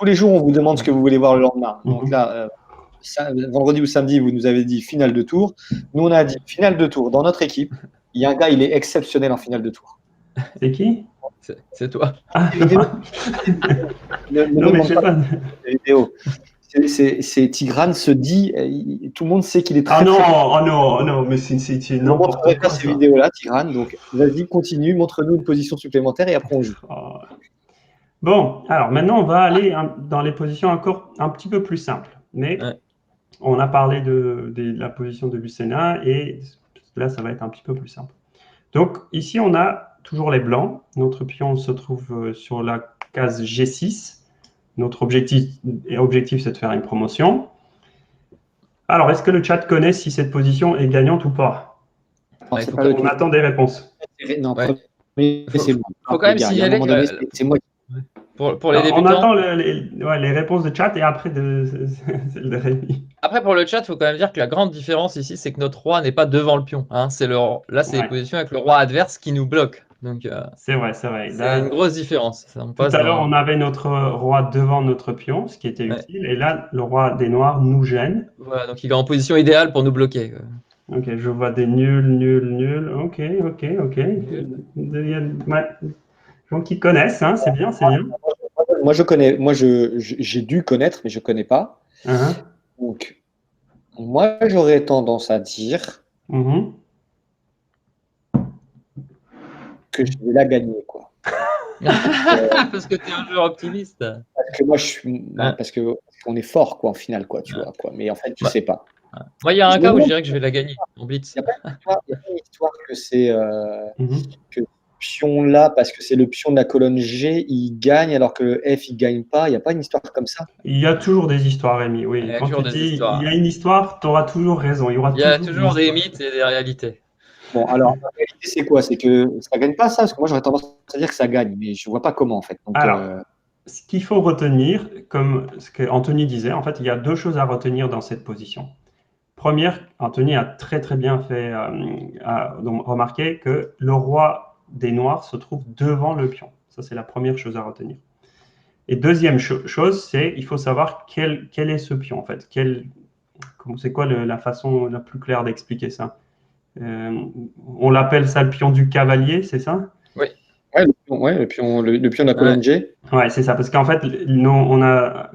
tous les jours, on vous demande ce que vous voulez voir le lendemain. Donc Mhm. là, vendredi ou samedi, vous nous avez dit finale de tour. Nous, on a dit finale de tour. Dans notre équipe, il y a un gars, il est exceptionnel en finale de tour. C'est qui? C'est toi. Ah, Ces vidéos, ne non, mais je demande sais pas pas. ces vidéos. C'est Tigrane se dit, tout le monde sait qu'il est Ah très non, très fort. oh non, oh non, mais c'est Je vous n'importe montrerai pas quoi ces ça. vidéos-là, Tigrane. Donc, vas-y, continue, montre-nous une position supplémentaire et après on joue. Oh. Bon, alors maintenant on va aller dans les positions encore un petit peu plus simples. Mais Ouais. on a parlé de la position de Lucena et là ça va être un petit peu plus simple. Donc ici on a toujours les blancs. Notre pion se trouve sur la case G6. Notre objectif c'est de faire une promotion. Alors, est-ce que le chat connaît si cette position est gagnante ou pas? Non, Ouais, c'est faut pas que- le On attend des réponses. Non, Ouais. premier, c'est moi. Faut quand même Les gars, il y a un signaler moment que donné, c'est moi. pour les Alors, on débutants. attend les réponses de chat et après celle de Rémi. Après, pour le chat, il faut quand même dire que la grande différence ici, c'est que notre roi n'est pas devant le pion. Hein. Là, c'est les Ouais, positions avec le roi adverse qui nous bloque. Donc, c'est vrai, c'est vrai. c'est une Là, grosse différence. On tout passe à l'heure, d'un. on avait notre roi devant notre pion, ce qui était Ouais. utile. Et là, le roi des noirs nous gêne. Voilà, donc il est en position idéale pour nous bloquer. Ok, je vois des nuls, nuls, nuls. Ok. Il y a ouais, des gens qui connaissent, hein, c'est bien, c'est bien. Moi, je connais. Moi, j'ai dû connaître, mais je connais pas. Uh-huh. Donc, moi, j'aurais tendance à dire Mhm. que je vais la gagner, quoi. Parce que tu es un joueur optimiste. Parce que moi, je suis, Ouais. parce qu'on est fort, quoi, en finale, quoi, tu vois, quoi. Mais en fait, je Bah, sais pas. moi, il y a Je un me cas où je demande, dirais que je vais la gagner en blitz. il n'y a pas une histoire que c'est Mhm. que ce pion-là, parce que c'est le pion de la colonne G, il gagne alors que le F, il gagne pas. Il n'y a pas une histoire comme ça. Il y a toujours des histoires, Rémi. Il Oui, y a quand toujours tu des dis il y a histoires. une histoire, tu auras toujours raison. Il y aura Il y a toujours une toujours des histoire. mythes et des réalités. Bon, alors, la réalité, c'est quoi? C'est que ça gagne pas ça, parce que moi, j'aurais tendance à dire que ça gagne, mais je vois pas comment, en fait. Donc, Alors, ce qu'il faut retenir, comme ce que Anthony disait, en fait, il y a deux choses à retenir dans cette position. Première, Anthony a très très bien fait donc remarquer que le roi des noirs se trouve devant le pion. Ça, c'est la première chose à retenir. Et deuxième chose, c'est il faut savoir quel est ce pion, en fait. C'est quoi la façon la plus claire d'expliquer ça? On l'appelle ça le pion du cavalier, c'est ça? Oui. ouais, le pion de la colonne Ouais. G. Ouais, c'est ça. Parce qu'en fait,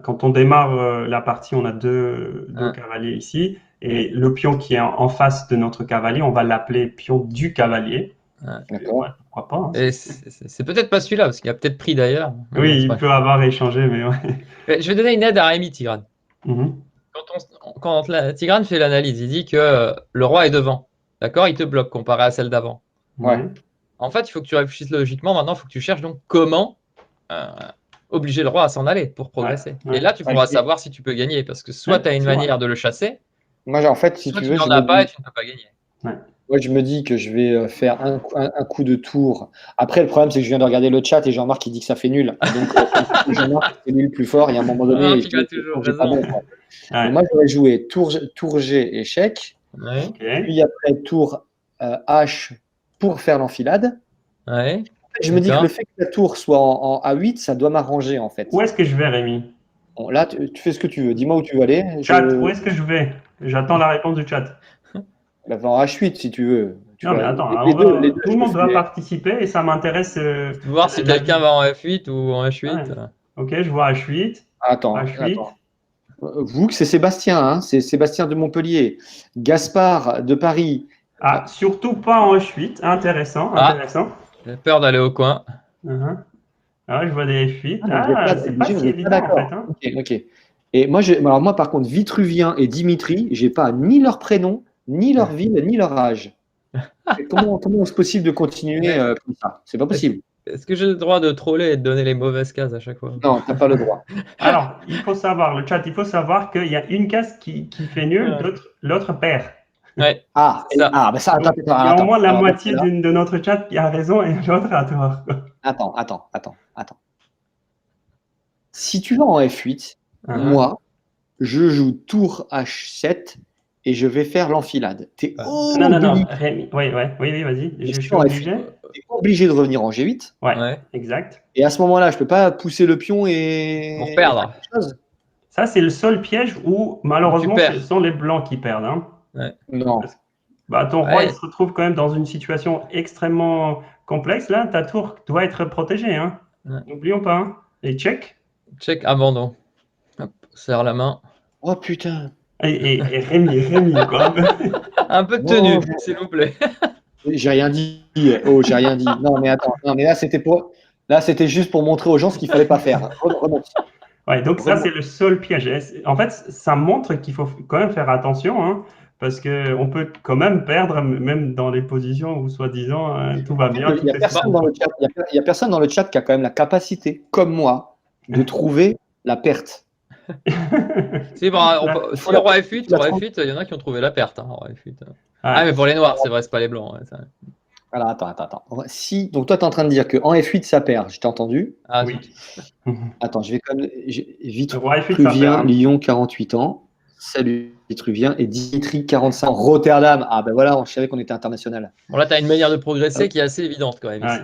quand on démarre la partie, on a deux Ouais. cavaliers ici. Et le pion qui est en face de notre cavalier, on va l'appeler pion du cavalier. Ouais. D'accord. Ouais, pourquoi pas, hein, Et c'est peut-être pas celui-là, parce qu'il a peut-être pris d'ailleurs. Mais bon, Oui, c'est il pas peut grave. avoir échangé, mais ouais. Mais je vais donner une aide à Rémi Tigrane. Mhm. Quand Tigrane fait l'analyse, il dit que le roi est devant. D'accord? Il te bloque comparé à celle d'avant. Ouais. Ouais. En fait, il faut que tu réfléchisses logiquement. Maintenant, il faut que tu cherches donc comment euh, obliger le roi à s'en aller pour progresser. Ouais. Et là, tu Ouais, pourras savoir si tu peux gagner. Parce que soit Ouais, tu as une c'est vrai. manière de le chasser, Moi, en fait, si soit tu tu veux, n'en as pas et tu ne peux pas gagner. Ouais. moi, je me dis que je vais faire un coup de tour. Après, le problème, c'est que je viens de regarder le chat et Jean-Marc, il dit que ça fait nul. Donc, Jean-Marc, c'est lui le plus fort. Et à un moment donné, Il a toujours j'ai pas raison. bon, quoi. Ouais. Donc, moi, j'aurais joué tour G, échec. Ouais. Ok. Puis après, tour H pour faire l'enfilade. Ouais. En fait, je me dis que le D'accord. fait que la tour soit en A8, ça doit m'arranger, en fait. Où est-ce que je vais, Rémi? Bon, là, tu fais ce que tu veux. Dis-moi où tu veux aller. Chat, où est-ce que je vais? J'attends la réponse du chat. Là, va en H8, si tu veux. Non, mais attends, Les deux, tout le je le monde doit fais. participer et ça m'intéresse. Voir si quelqu'un va en F8 ou en H8. Ouais. Ok, je vois H8. Attends. H8. Vous, que c'est Sébastien, hein, c'est Sébastien de Montpellier. Gaspard de Paris. Ah, surtout pas en H8. Intéressant, Ah, intéressant. j'ai peur d'aller au coin. Uh-huh. Ah, ouais, je vois des F8. Ah, donc Ah, c'est pas vous si n'êtes pas évident en fait. d'accord. Hein. Ok. Et moi, alors moi, par contre, Vitruvien et Dimitri, j'ai pas ni leur prénom, ni leur ville, ni leur âge. Et comment est-ce possible de continuer comme ça? C'est pas possible. Est-ce que j'ai le droit de troller et de donner les mauvaises cases à chaque fois? Non, t'as pas le droit. Alors, il faut savoir, le chat, il faut savoir qu'il y a une case qui fait nul, l'autre perd. Ouais, Ah, c'est ça. bah ça, Donc, il y a au moins la Alors, dans ce moitié cas-là, de notre chat qui a raison et l'autre a tort. attends. Si tu vas en F8, Uh-huh. moi, je joue tour H7 et je vais faire l'enfilade. T'es Non, Rémi. Oui, vas-y. Je suis obligé. T'es obligé de revenir en G8. Ouais, exact. Et à ce moment-là, je peux pas pousser le pion et Pour perdre. faire quelque chose. Ça, c'est le seul piège où, malheureusement, perds. ce sont les blancs qui perdent. Hein. Non. Ton roi, il se retrouve quand même dans une situation extrêmement complexe. Là, ta tour doit être protégée. Hein. N'oublions pas. Hein. Et check. Check, abandon. Hop, serre la main. Oh putain. Et Rémi, quoi. Un peu de tenue, s'il vous plaît. J'ai rien dit. Oh, j'ai rien dit. Non, mais attends. Non, mais là, c'était juste pour montrer aux gens ce qu'il fallait pas faire. Remonte. Ouais, donc ça, c'est le seul piège. En fait, ça montre qu'il faut quand même faire attention, hein, parce qu'on peut quand même perdre, même dans les positions où, soi-disant, tout va bien. Il n'y a personne dans le chat qui a quand même la capacité, comme moi, de trouver la perte. Si, le roi F8, il y en a qui ont trouvé la perte. Hein, roi F8. Mais pour les noirs, c'est vrai, c'est pas les blancs. Ouais, alors, attends. Donc, toi, tu es en train de dire qu'en F8, ça perd. Je t'ai entendu. Oui. Attends, je vais quand même. Vitruvien, Lyon, 48 ans. Salut, Vitruvien. Et Dimitri, 45 ans. Rotterdam. Ah, ben voilà, je savais qu'on était international. Bon, là, tu as une manière de progresser qui est assez évidente quand même. Ici.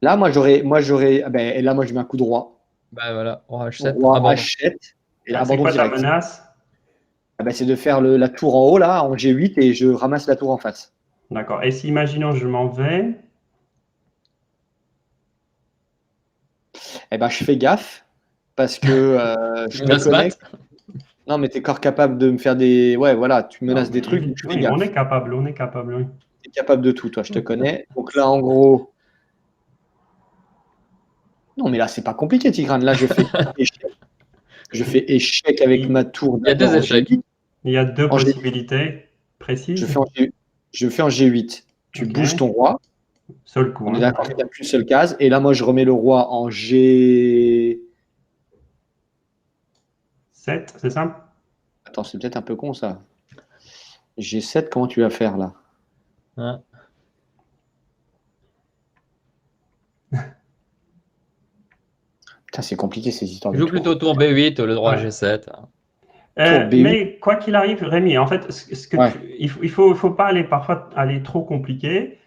Là, moi, j'aurais. Et là, moi, je mets un coup de roi. Bah voilà, roi H7. Roi H7. Et là, c'est quoi ta menace? C'est de faire la tour en haut, là, en G8, et je ramasse la tour en face. D'accord. Et si, imaginons, je m'en vais. Je fais gaffe, parce que je te connais. Non, mais tu es encore capable de me faire des... Ouais, voilà, tu menaces des trucs, je fais gaffe. On est capable, oui. Tu es capable de tout, toi, je te connais. Donc là, en gros... Non, mais là, c'est pas compliqué, Tigrane. Là, je fais échec. Je fais échec avec ma tour. Il y a deux échecs. Il y a deux possibilités précises. Je fais en G8. Tu bouges ton roi. Seul coup. On est d'accord qu'il n'y a qu'une seule case. Et là, moi, je remets le roi en G... 7, c'est ça? Attends, c'est peut-être un peu con, ça. G7, comment tu vas faire, là? Putain, c'est compliqué, ces histoires de tour. Joue plutôt tour B8, le droit G7. Mais quoi qu'il arrive, Rémi, en fait, il faut pas parfois aller trop compliqué.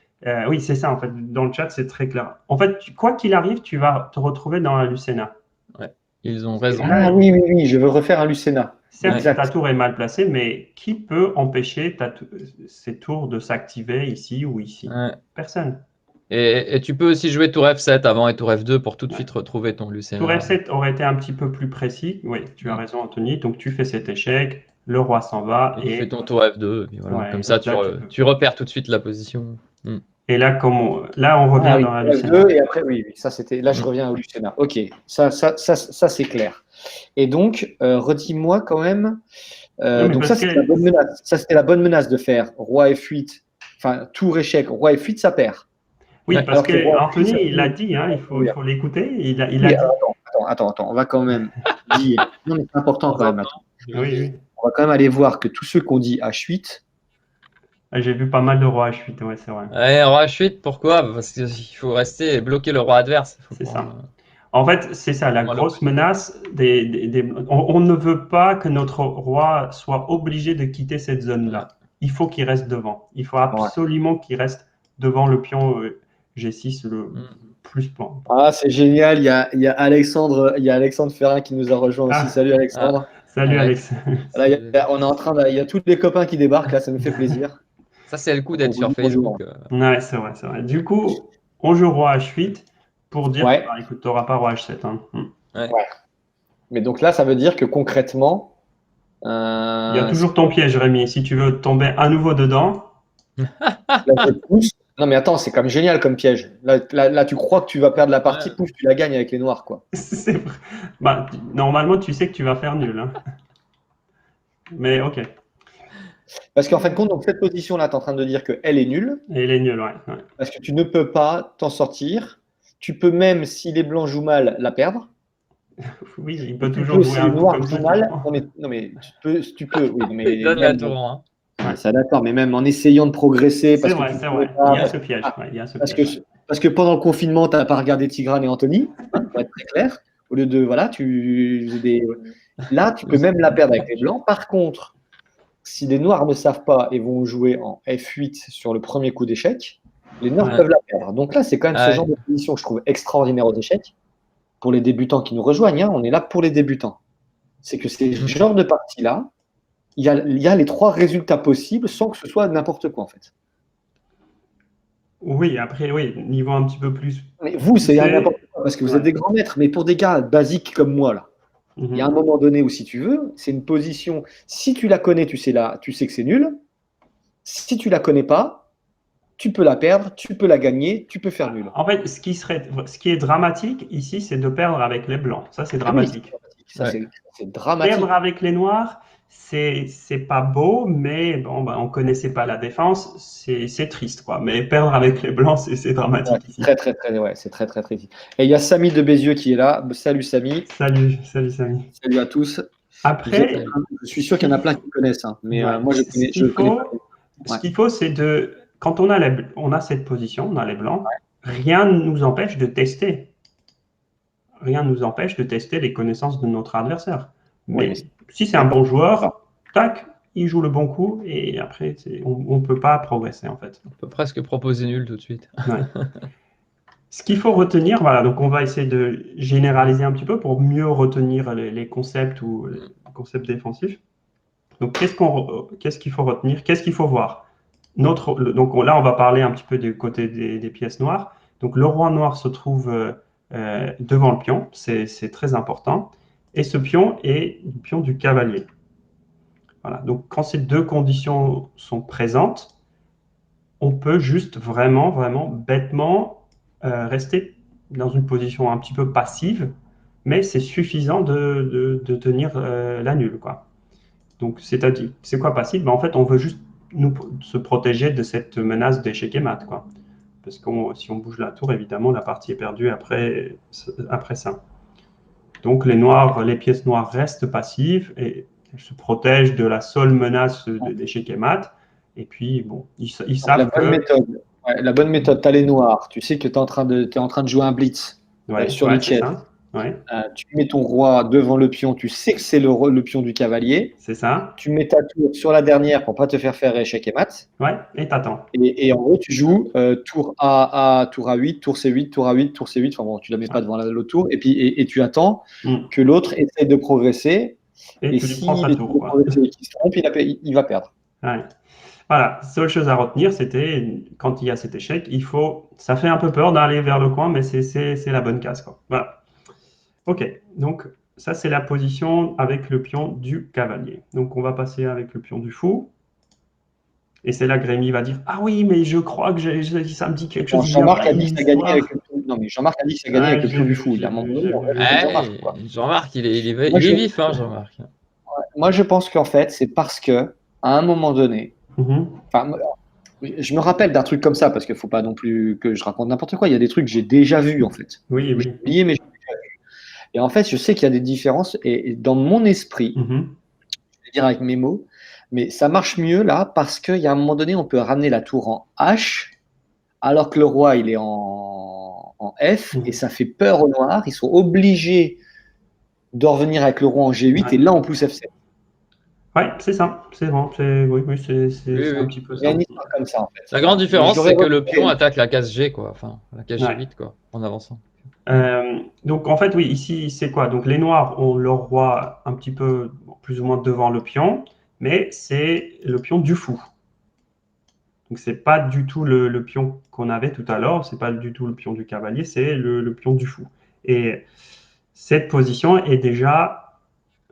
Oui, c'est ça, en fait. Dans le chat, c'est très clair. En fait, quoi qu'il arrive, tu vas te retrouver dans un Lucena. Ouais, ils ont raison. Ah oui, je veux refaire un Lucena. Certes, ta tour est mal placée, mais qui peut empêcher ces tours de s'activer ici ou ici? Personne. Et tu peux aussi jouer tour F7 avant et tour F2 pour tout de suite retrouver ton Lucena. Tour F7 aurait été un petit peu plus précis. Oui, tu as raison, Anthony. Donc, tu fais cet échec, le roi s'en va. Et tu fais ton tour F2. Et puis voilà. Comme ça, tu repères tout de suite la position. Et là, on revient dans la Lucena. Et après, ça c'était. Là, je reviens au Lucena. Ok, ça c'est clair. Et donc, redis-moi quand même. Donc ça, c'était la bonne menace. Ça, c'était la bonne menace de faire roi F8. Enfin, tour échec, roi F8, ça perd. Oui, parce qu'Anthony, il a dit, hein, il faut l'écouter. Il a dit. Attends, on va quand même dire. Non, mais c'est important quand même. Oui. On va quand même aller voir que tous ceux qu'on dit H8. J'ai vu pas mal de rois H8, ouais, c'est vrai. Roi H8, pourquoi? Parce qu'il faut rester et bloquer le roi adverse. C'est ça. En fait, c'est ça, la grosse menace. On ne veut pas que notre roi soit obligé de quitter cette zone-là. Il faut qu'il reste devant. Il faut absolument qu'il reste devant le pion G6 le plus point. Ah, c'est génial. Il y a Alexandre Ferrin qui nous a rejoint aussi. Salut Alexandre. Salut Alex. Là, il y a tous les copains qui débarquent, là, ça nous fait plaisir. Ça, c'est le coup d'être sur Facebook. Ouais, c'est vrai. Du coup, on joue roi H8 pour dire écoute, tu n'auras pas roi H7. Hein. Mais donc là, ça veut dire que concrètement. Il y a toujours ton piège, Rémi. Si tu veux tomber à nouveau dedans. Là, je pousse. Non, mais attends, c'est comme génial comme piège. Là, tu crois que tu vas perdre la partie, pouf, tu la gagnes avec les noirs, quoi. C'est vrai. Normalement, tu sais que tu vas faire nul. Hein. Mais ok. Parce qu'en fin de compte, donc, cette position-là, tu es en train de dire qu'elle est nulle. Elle est nulle, ouais. Parce que tu ne peux pas t'en sortir. Tu peux même, si les blancs jouent mal, la perdre. Oui, il peut toujours jouer un coup comme ça. Non, mais tu peux. Oui, mais donne la tour, hein. Ça d'accord, mais même en essayant de progresser. C'est vrai. Il y a ce piège. Parce que pendant le confinement, tu n'as pas regardé Tigrane et Anthony, pour être très clair. Au lieu de. Voilà, là, tu peux même la perdre avec les blancs. Par contre, si les noirs ne savent pas et vont jouer en F8 sur le premier coup d'échec, les noirs peuvent la perdre. Donc là, c'est quand même ce genre de position que je trouve extraordinaire aux échecs. Pour les débutants qui nous rejoignent, on est là pour les débutants. C'est que ces genres de parties-là, il y a les 3 résultats possibles sans que ce soit n'importe quoi, en fait. Oui, après, niveau un petit peu plus. Mais vous, c'est n'importe quoi, parce que vous êtes des grands maîtres. Mais pour des gars basiques comme moi, là, il y a un moment donné où, si tu veux, c'est une position. Si tu la connais, tu sais que c'est nul. Si tu la connais pas, tu peux la perdre, tu peux la gagner, tu peux faire nul. En fait, ce qui est dramatique ici, c'est de perdre avec les blancs. Ça, c'est dramatique. C'est dramatique. Perdre avec les noirs, c'est pas beau, mais bon, on connaissait pas la défense, c'est triste, quoi. Mais perdre avec les blancs, c'est dramatique ici. C'est très triste. Et il y a Samy de Bézieux qui est là. Salut Samy. Salut Samy. Salut à tous. Après, je suis sûr qu'il y en a plein qui connaissent, mais moi je connais. Ce qu'il faut, c'est quand on a cette position, on a les blancs, rien ne nous empêche de tester. Rien ne nous empêche de tester les connaissances de notre adversaire. Mais si c'est un bon joueur, tac, il joue le bon coup et après, on ne peut pas progresser en fait. On peut presque proposer nul tout de suite. Ouais. Ce qu'il faut retenir, voilà, donc on va essayer de généraliser un petit peu pour mieux retenir les concepts ou les concepts défensifs. Donc, qu'est-ce qu'il faut retenir? Qu'est-ce qu'il faut voir? Donc là, on va parler un petit peu du côté des pièces noires. Donc, le roi noir se trouve devant le pion, c'est très important. Et ce pion est le pion du cavalier. Voilà. Donc, quand ces 2 conditions sont présentes, on peut juste vraiment, vraiment bêtement rester dans une position un petit peu passive, mais c'est suffisant de tenir la nulle, quoi. Donc, c'est-à-dire, c'est quoi passif? En fait, on veut juste se protéger de cette menace d'échec et mat, quoi. Parce que si on bouge la tour, évidemment, la partie est perdue après ça. Donc, les pièces noires restent passives et elles se protègent de la seule menace d'échec et mat. Et puis, bon, ils savent la bonne méthode, tu as les noirs, tu sais que tu es en train de jouer un blitz sur le quai. Tu mets ton roi devant le pion, tu sais que c'est le pion du cavalier. C'est ça. Tu mets ta tour sur la dernière pour ne pas te faire échec et mat. Ouais, et t'attends. Et en gros, tu joues tour tour A8, tour C8, tour A8, tour C8. Enfin bon, tu ne la mets pas devant l'autre tour. Et puis tu attends que l'autre essaye de progresser. Et si il essaye de progresser et qu'il se trompe, il va perdre. Ouais. Voilà, seule chose à retenir, c'était quand il y a cet échec, ça fait un peu peur d'aller vers le coin, mais c'est la bonne case, quoi. Voilà. Ok, donc ça c'est la position avec le pion du cavalier. Donc on va passer avec le pion du fou. Et c'est là que Rémi va dire « Ah oui, mais je crois que ça me dit quelque chose. » Jean-Marc a dit que ça gagnait avec le pion. Non, mais Jean-Marc a dit que ça gagnait avec le pion du fou. Jean-Marc, il est vif, hein, Jean-Marc. Moi, je pense qu'en fait, c'est parce que à un moment donné, je me rappelle d'un truc comme ça, parce qu'il ne faut pas non plus que je raconte n'importe quoi. Il y a des trucs que j'ai déjà vus, en fait. Oui. J'ai oublié, mais j'ai déjà vu. Et en fait, je sais qu'il y a des différences. Et dans mon esprit, je vais dire avec mes mots, mais ça marche mieux là, parce qu'il y a un moment donné, on peut ramener la tour en H, alors que le roi, il est en F, et ça fait peur aux noirs. Ils sont obligés de revenir avec le roi en G8, et là, en plus, F7. Ouais, c'est ça, c'est bon, c'est un petit peu ça. Il y a une histoire comme ça, en fait. La grande différence, c'est que le pion attaque la case G, quoi. Enfin, la case G8, quoi, en avançant. Donc, en fait, oui, ici, c'est quoi? Donc, les noirs ont leur roi un petit peu, plus ou moins devant le pion, mais c'est le pion du fou. Donc, c'est pas du tout le pion qu'on avait tout à l'heure, c'est pas du tout le pion du cavalier, c'est le pion du fou. Et cette position est déjà,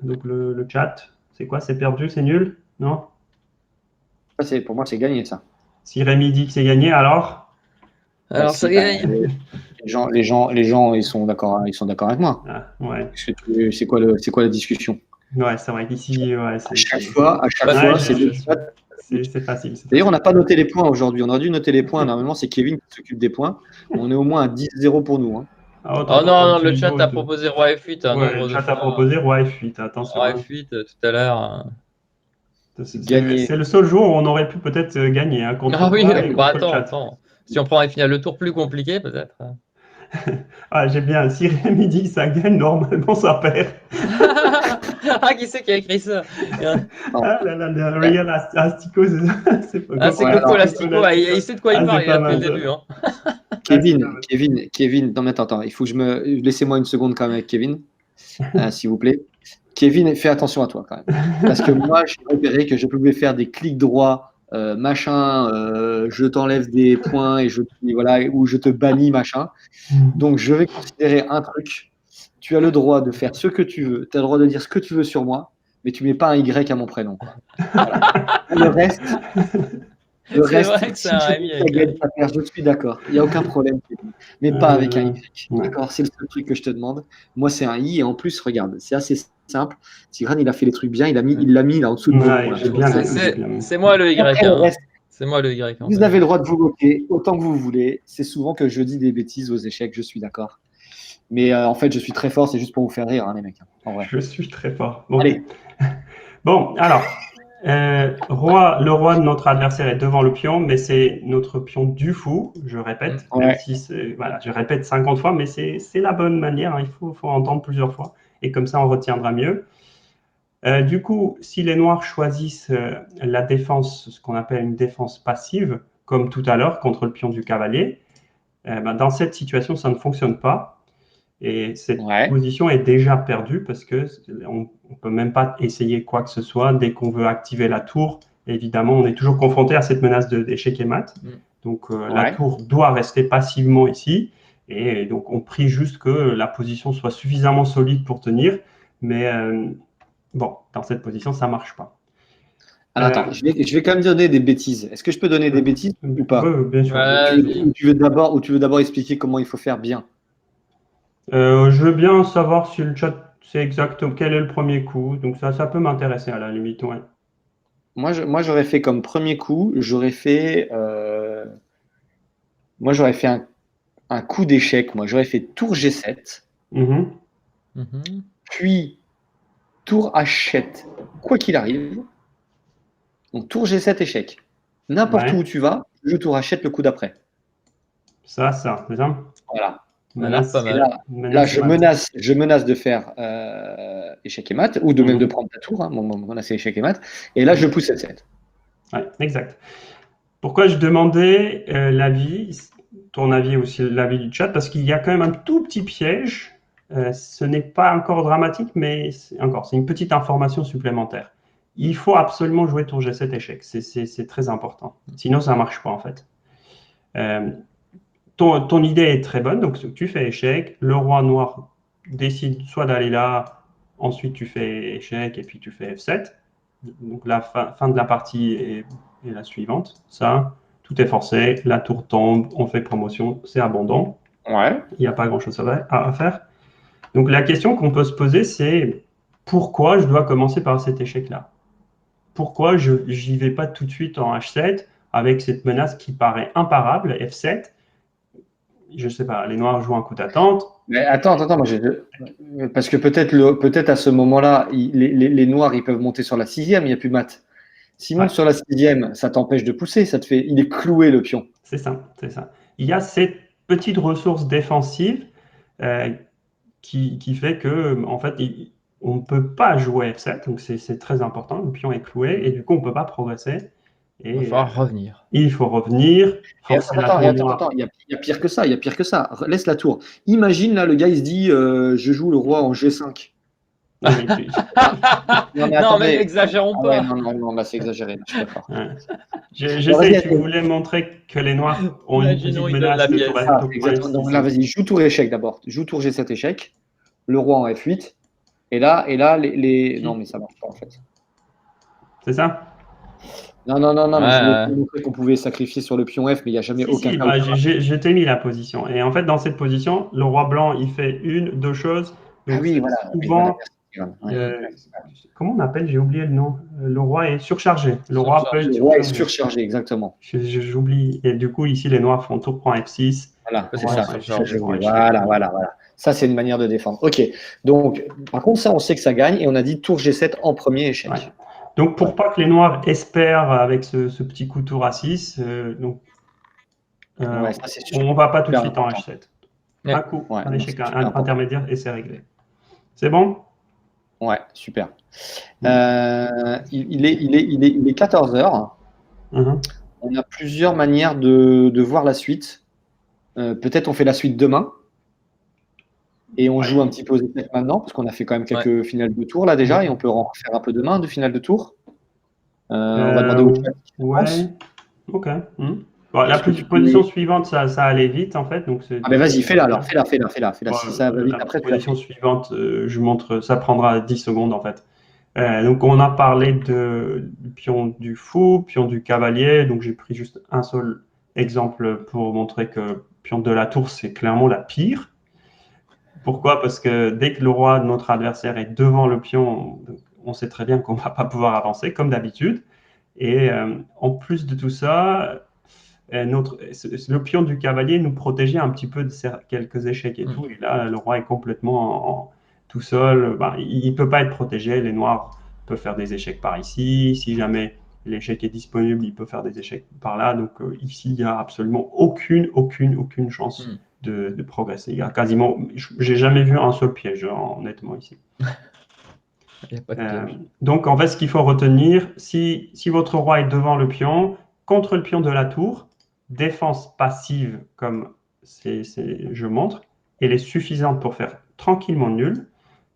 donc le chat, c'est quoi? C'est perdu, c'est nul? Non? Pour moi, c'est gagné, ça. Si Rémi dit que c'est gagné, alors? Alors, ça gagne. Les gens, ils sont d'accord avec moi. Ah, ouais. C'est quoi la discussion? Ouais, c'est vrai qu'ici, à chaque fois, c'est facile. D'ailleurs, on n'a pas noté les points aujourd'hui. On aurait dû noter les points. Normalement, c'est Kevin qui s'occupe des points. On est au moins à 10-0 pour nous. Oh non, le chat a proposé roi F8. Le chat a proposé roi F8. Attention. Roi F8 tout à l'heure. C'est le seul jour où on aurait pu peut-être gagner. Ah oui, attends. Si on prend un final le tour plus compliqué, peut-être. Ah, j'ai bien. Si Rémi dit que ça gagne, normalement, ça perd. Ah, qui c'est qui a écrit ça? Ah là là, le Real Astico, c'est pas Ah, c'est Ouais, Coco alors, Lastico. Ah, il sait de quoi il Ah, parle, c'est il a pas depuis le mal, ça. début. Hein. Kevin, non mais attends, il faut que laissez-moi une seconde quand même avec Kevin, s'il vous plaît. Kevin, fais attention à toi quand même. Parce que moi, j'ai repéré que je pouvais faire des clics droits, machin, je t'enlève des points voilà, ou je te bannis, machin. Donc, je vais considérer un truc. Tu as le droit de faire ce que tu veux. Tu as le droit de dire ce que tu veux sur moi, mais tu mets pas un Y à mon prénom, quoi. Voilà. Le C'est reste, vrai que c'est si un tu Rémi veux que ça avec un gagne, I. ça perd, je suis d'accord. Il n'y a aucun problème, Kevin. Mais pas avec un Y. Ouais. D'accord? C'est le seul truc que je te demande. Moi, c'est un I. Et en plus, regarde, c'est assez simple. Tigran, il a fait les trucs bien. Il l'a mis là en dessous de vos Ouais, noms. Là. j'ai bien C'est mis, j'ai bien mis. c'est moi le Et après Y. le Hein. reste, C'est moi le Y. En vous fait. avez le droit de vous moquer autant que vous voulez. C'est souvent que je dis des bêtises aux échecs. Je suis d'accord. Mais en fait, je suis très fort. C'est juste pour vous faire rire, hein, les mecs. En vrai. Je suis très fort. Bon, Allez. Bon, alors, le roi de notre adversaire est devant le pion, mais c'est notre pion du fou, je répète, même Ouais. si voilà, je répète 50 fois, mais c'est la bonne manière, hein, il faut entendre plusieurs fois, et comme ça on retiendra mieux. Du coup, si les noirs choisissent la défense, ce qu'on appelle une défense passive, comme tout à l'heure contre le pion du cavalier, dans cette situation, ça ne fonctionne pas. Et cette Ouais. position est déjà perdue parce que on peut même pas essayer quoi que ce soit dès qu'on veut activer la tour. Évidemment, on est toujours confronté à cette menace d'échec et mat. Donc, la Ouais. tour doit rester passivement ici. Et donc, on prie juste que la position soit suffisamment solide pour tenir. Mais bon, dans cette position, ça marche pas. Alors attends, je vais quand même donner des bêtises. Est-ce que je peux donner des bêtises ou pas? Bien sûr. Vas-y. Ou tu veux d'abord expliquer comment il faut faire bien? Je veux bien savoir si le chat sait exactement quel est le premier coup. Donc, ça peut m'intéresser à la limite. Ouais. Moi, j'aurais fait comme premier coup, j'aurais fait un coup d'échec. Moi, j'aurais fait tour G7, Mhm. puis tour H7, quoi qu'il arrive. Donc, tour G7, échec. N'importe Ouais. où tu vas, je joue tour H7 le coup d'après. Ça, c'est ça. Voilà. Ça a l'air pas Et mal. là, je menace de faire échec et mat, ou de même de prendre ta tour. Hein, on a fait échec et mat. Et là, je pousse F7. Ouais, exact. Pourquoi je demandais ton avis et aussi l'avis du chat, parce qu'il y a quand même un tout petit piège. Ce n'est pas encore dramatique, mais c'est une petite information supplémentaire. Il faut absolument jouer tour G7 échec. C'est très important. Sinon, ça ne marche pas en fait. Ton idée est très bonne, donc tu fais échec. Le roi noir décide soit d'aller là, ensuite tu fais échec et puis tu fais F7. Donc la fin de la partie est la suivante. Ça, tout est forcé, la tour tombe, on fait promotion, c'est abondant. Ouais. Il n'y a pas grand-chose à faire. Donc la question qu'on peut se poser, c'est pourquoi je dois commencer par cet échec-là? Pourquoi je n'y vais pas tout de suite en H7 avec cette menace qui paraît imparable, F7? Je ne sais pas, les noirs jouent un coup d'attente. Mais attends, parce que peut-être à ce moment-là, les noirs, ils peuvent monter sur la 6e, il n'y a plus mat. S'ils montent sur la 6e, ça t'empêche de pousser, il est cloué le pion. C'est ça, c'est ça. Il y a cette petite ressource défensive qui fait que, en fait, on ne peut pas jouer F7, donc c'est très important, le pion est cloué, et du coup, on ne peut pas progresser. Et, Il va falloir revenir. Il faut revenir, forcer la tour noire. Attends, il y a pire que ça, Laisse la tour. Imagine, là, le gars, il se dit, je joue le roi en G5. Non, mais n'exagérons pas. Non, là, c'est exagéré, je suis d'accord. Je sais que tu voulais montrer que les noirs ont une petite menace de tour F6. Donc là, vas-y, joue tour échec d'abord. Joue tour G7 échec, le roi en F8, et là non, mais ça marche pas, en fait. C'est ça? Non, mais je voulais montrer qu'on pouvait sacrifier sur le pion F, mais il n'y a jamais aucun cas. Je t'ai mis la position. Et en fait, dans cette position, le roi blanc, il fait deux choses. Donc, souvent, comment on appelle? J'ai oublié le nom. Le roi est surchargé. Le roi est surchargé, exactement. J'oublie. Et du coup, ici, les noirs font tour prend F6. Voilà, c'est ça. Voilà. Ça, c'est une manière de défendre. Ok. Donc, par contre, ça, on sait que ça gagne. Et on a dit tour G7 en premier échec. Ouais. Donc, pour pas que les noirs espèrent avec ce petit coup tour à 6, on ne va pas tout de suite en H7. Un coup, un échec intermédiaire et c'est réglé. C'est bon? Ouais, super. Il est 14 h. On a plusieurs manières de voir la suite. Peut-être on fait la suite demain. Et on joue un petit peu aux échecs maintenant, parce qu'on a fait quand même quelques finales de tour là déjà, et on peut en faire un peu demain de finale de tour. On va demander au chat. Ok. Bon, la position suivante, ça allait vite en fait. Donc mais vas-y, fais-la alors, fais-la. Si ça va vite, après, position suivante, je montre, ça prendra 10 secondes en fait. Donc on a parlé du pion du fou, pion du cavalier. Donc j'ai pris juste un seul exemple pour montrer que pion de la tour, c'est clairement la pire. Pourquoi? Parce que dès que le roi de notre adversaire est devant le pion, on sait très bien qu'on ne va pas pouvoir avancer, comme d'habitude. Et en plus de tout ça, le pion du cavalier nous protégeait un petit peu de quelques échecs et tout. Et là, le roi est complètement tout seul. Il ne peut pas être protégé. Les noirs peuvent faire des échecs par ici. Si jamais l'échec est disponible, il peut faire des échecs par là. Donc ici, il n'y a absolument aucune chance de progresser. Il y a quasiment, j'ai jamais vu un seul piège, honnêtement, ici. Donc, en fait, ce qu'il faut retenir, si votre roi est devant le pion, contre le pion de la tour, défense passive, comme je montre, elle est suffisante pour faire tranquillement nul.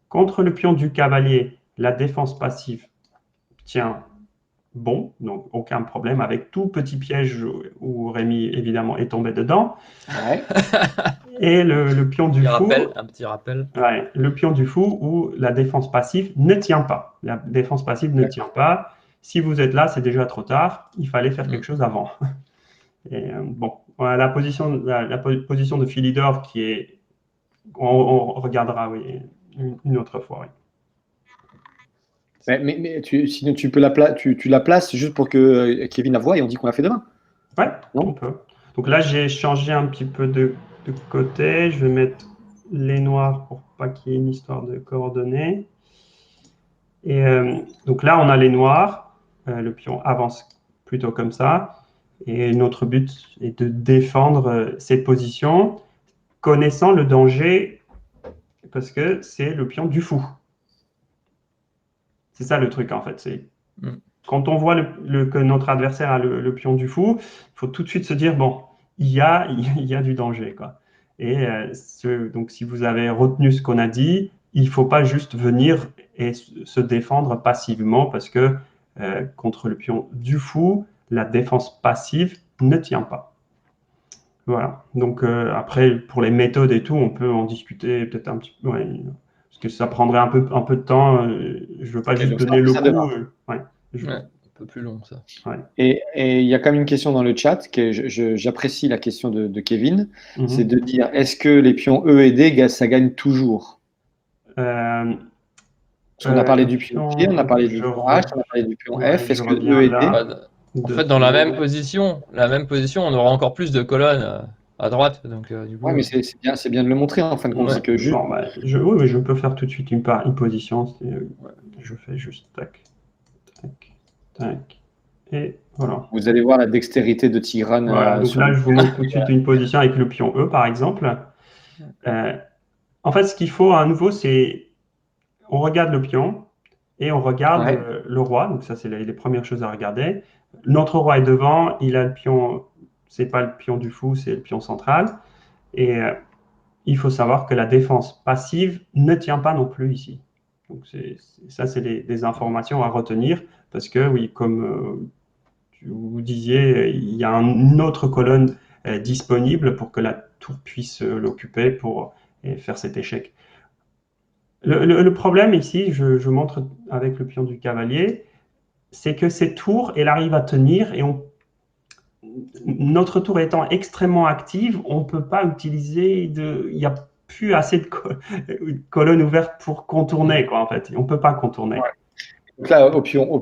Contre le pion du cavalier, la défense passive tient bon, donc aucun problème, avec tout petit piège où Rémi, évidemment, est tombé dedans. Et le pion du fou, un petit rappel. Le pion du fou où la défense passive ne tient pas. La défense passive ne tient pas. Si vous êtes là, c'est déjà trop tard. Il fallait faire quelque chose avant. Et, bon, voilà, la position de Philidor qui est, on regardera une autre fois. Mais sinon tu la places juste pour que Kevin la voie et on dit qu'on l'a fait demain. Ouais, on peut. Donc là, j'ai changé un petit peu de côté. Je vais mettre les noirs pour pas qu'il y ait une histoire de coordonnées. Et donc là, on a les noirs. Le pion avance plutôt comme ça. Et notre but est de défendre cette position, connaissant le danger, parce que c'est le pion du fou. C'est ça le truc, en fait. Quand on voit que notre adversaire a le pion du fou, il faut tout de suite se dire, bon, il y a du danger, quoi. Et donc, si vous avez retenu ce qu'on a dit, il ne faut pas juste venir et se défendre passivement, parce que contre le pion du fou, la défense passive ne tient pas. Voilà. Donc, après, pour les méthodes et tout, on peut en discuter peut-être un petit peu. Parce que ça prendrait un peu de temps. Je ne veux pas juste donner le coup. Un peu plus long, ça. Et il y a quand même une question dans le chat, que j'apprécie la question de Kevin, c'est de dire, est-ce que les pions E et D, ça gagne toujours? Parce qu'on a parlé du pion G, on a parlé du pion H, on a parlé du pion F, est-ce que E et D... En fait, dans la même position, on aura encore plus de colonnes à droite. Donc, du coup, mais c'est bien de le montrer en fin de compte. Que juste... oui, je peux faire tout de suite une position. Je fais juste tac, tac, tac. Et voilà. Vous allez voir la dextérité de Tigran. Donc là, je vous montre tout de suite une position avec le pion E, par exemple. En fait, ce qu'il faut à nouveau, c'est on regarde le pion et on regarde le roi. Donc ça, c'est les premières choses à regarder. Notre roi est devant, il a le pion, c'est pas le pion du fou, c'est le pion central. Et il faut savoir que la défense passive ne tient pas non plus ici. Donc ça, c'est des informations à retenir parce que, oui, comme vous disiez, il y a une autre colonne disponible pour que la tour puisse l'occuper pour faire cet échec. Le problème ici, je montre avec le pion du cavalier, c'est que cette tour, elle arrive à tenir et notre tour étant extrêmement active, on ne peut pas utiliser il n'y a plus assez de colonnes ouvertes pour contourner, quoi, en fait. On ne peut pas contourner. Donc là, au pion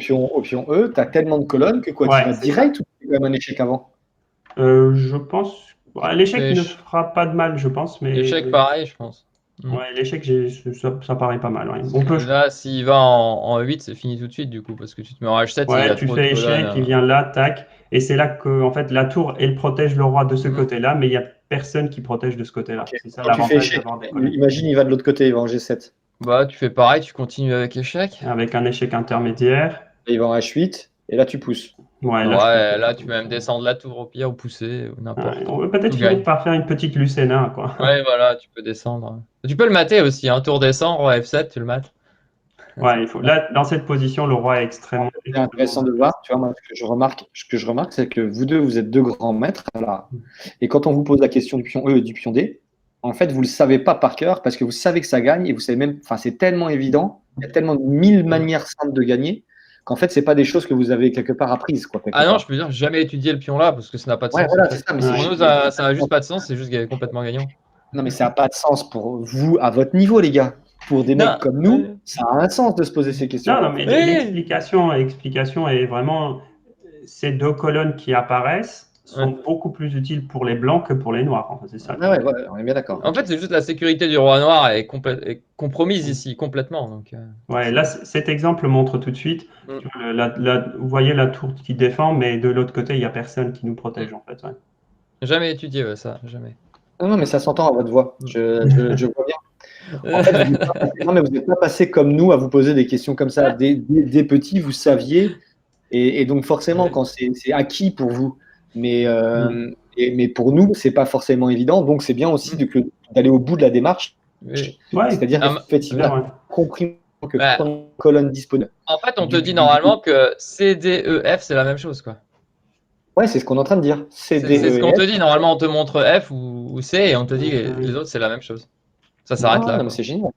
E, tu as tellement de colonnes que quoi, tu vas direct ou tu fais quand même un échec avant? Je pense. L'échec ne fera pas de mal, je pense. L'échec, pareil, je pense. Ouais, l'échec, ça paraît pas mal. Là, s'il va en 8, c'est fini tout de suite, du coup, parce que tu te mets en H7, il y a tu trop fais de échec, il vient là, tac. Et c'est là que en fait, la tour, elle protège le roi de ce côté-là, mais il y a personne qui protège de ce côté-là. Okay. C'est ça Quand tu fais l'avantage échec, d'avoir des colonnes. imagine, il va de l'autre côté, il va en G7. Bah, tu fais pareil, tu continues avec échec. Avec un échec intermédiaire. Et il va en H8, et là, tu pousses. Ouais, là, tu peux même descendre la tour au pire, ou pousser, ou n'importe. Ouais, on peut peut-être finir par faire une petite Lucena, quoi. Ouais, voilà, tu peux descendre. Tu peux le mater aussi, un tour descend, roi F7, tu le mates. Ouais, il faut. Là, dans cette position, le roi est extrêmement. C'est intéressant de voir. Tu vois, moi, ce que je remarque, c'est que vous deux, vous êtes deux grands maîtres là. Et quand on vous pose la question du pion E et du pion D, en fait, vous le savez pas par cœur parce que vous savez que ça gagne et vous savez même. Enfin, c'est tellement évident. Il y a tellement de 1000 manières simples de gagner qu'en fait, c'est pas des choses que vous avez quelque part apprises, quoi. Ah non, je peux dire, j'ai jamais étudié le pion là parce que ça n'a pas de sens. Voilà, c'est ça. Mais pour nous, ça n'a juste pas de sens. C'est juste complètement gagnant. Non, mais ça n'a pas de sens pour vous à votre niveau, les gars. Pour des mecs comme nous, ça a un sens de se poser ces questions. Non, mais l'explication est vraiment ces deux colonnes qui apparaissent sont beaucoup plus utiles pour les blancs que pour les noirs. Enfin, c'est ça. Ouais, on est bien d'accord. En fait, c'est juste la sécurité du roi noir est compromise ici complètement. Donc, ouais, là, cet exemple montre tout de suite. Vous voyez la tour qui défend, mais de l'autre côté, il n'y a personne qui nous protège en fait. Ouais. Jamais étudié ça, jamais. Non, mais ça s'entend à votre voix. Je vois bien. En fait, vous n'êtes pas passé comme nous à vous poser des questions comme ça. Dès petits, vous saviez. Et donc, forcément, quand c'est acquis pour vous. Mais pour nous, c'est pas forcément évident. Donc, c'est bien aussi d'aller au bout de la démarche. C'est-à-dire qu'effectivement, compris que une colonne disponible. En fait, on te dit normalement que CDEF, c'est la même chose, quoi. Ouais, c'est ce qu'on est en train de dire. C'est ce qu'on te dit. Normalement, on te montre F ou C et on te dit les autres, c'est la même chose. Ça s'arrête là. Non, mais c'est génial.